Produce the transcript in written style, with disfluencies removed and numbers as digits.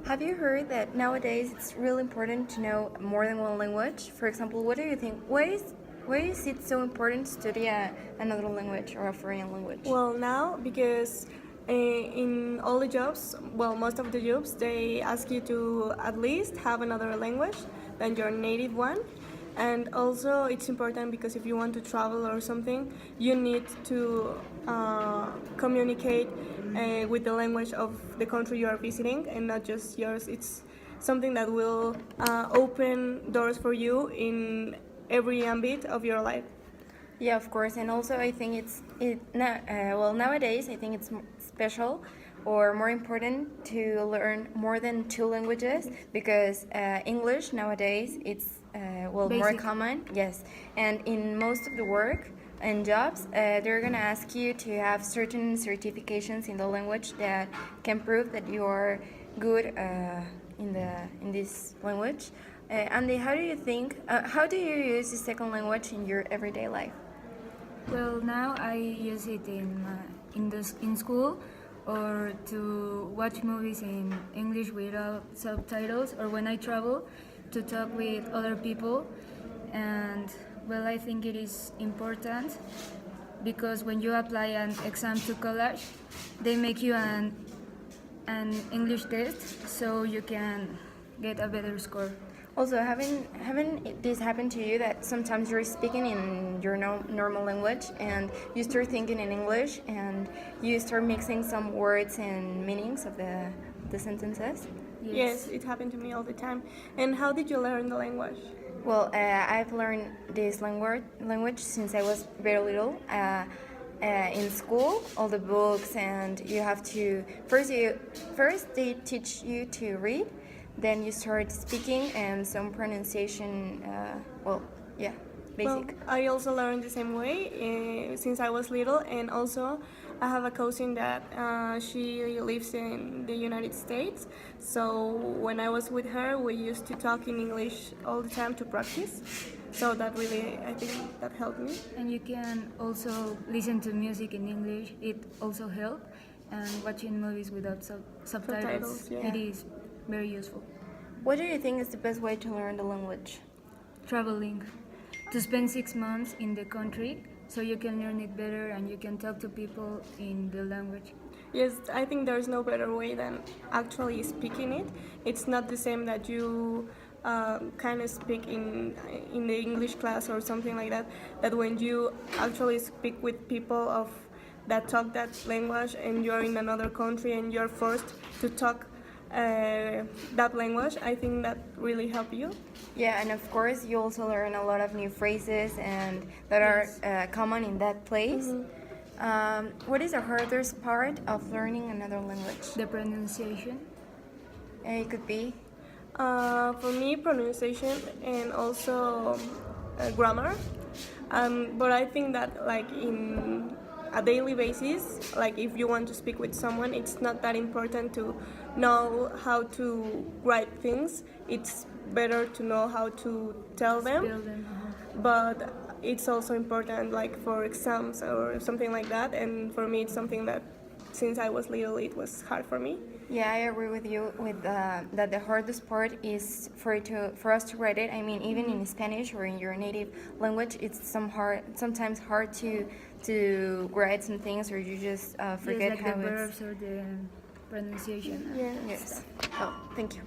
Have you heard that nowadays it's really important to know more than one language? For example, what do you think? Why is it so important to study another language or a foreign language? Well, now because in all the jobs, well, most of the jobs, they ask you to at least have another language than your native one. And also, it's important because if you want to travel or something, you need to communicate with the language of the country you are visiting and not just yours. It's something that will open doors for you in every ambit of your life. Yeah, of course, and also I think well, nowadays I think it's special or more important to learn more than two languages because English nowadays it's well more Basic. common. Yes, and in most of the work and jobs, they're gonna ask you to have certain certifications in the language that can prove that you are good in this language. Andy, how do you think? How do you use the second language in your everyday life? Well, now I use it in school or to watch movies in English without subtitles, or when I travel to talk with other people. And well, I think it is important because when you apply an exam to college, they make you an English test so you can get a better score. Also, haven't this happened to you that sometimes you're speaking in your normal language and you start thinking in English and you start mixing some words and meanings of the sentences? Yes, it happened to me all the time. And how did you learn the language? Well, I've learned this language since I was very little. In school, all the books, and you have to first they teach you to read, then you start speaking and some pronunciation. Well, yeah, Well, basic. I also learned the same way since I was little, and also I have a cousin that she lives in the United States. So when I was with her, we used to talk in English all the time to practice. So that really, I think that helped me. And you can also listen to music in English. It also helps. And watching movies without subtitles, Subtitles, yeah. it is very useful. What do you think is the best way to learn the language? Traveling, to spend 6 months in the country so you can learn it better and you can talk to people in the language. Yes, I think there's no better way than actually speaking it. It's not the same that you kind of speak in the English class or something like that. That when you actually speak with people of that talk that language and you're in another country and you're forced to talk that language, I think that really help you. Yeah, and of course you also learn a lot of new phrases and that Yes. are common in that place. What is the hardest part of learning another language? The pronunciation. It could be. For me, pronunciation and also grammar. But I think that like in a daily basis, like if you want to speak with someone, it's not that important to know how to write things. It's better to know how to tell them. Spell them. But it's also important like for exams or something like that. And for me, it's something that since I was little, it was hard for me. Yeah, I agree with you with that the hardest part is for us to write it. I mean, even in Spanish or in your native language, it's sometimes hard to write some things or you just forget Yes, like how the it's. verbs or the pronunciation. Yeah. Yes. Oh, thank you.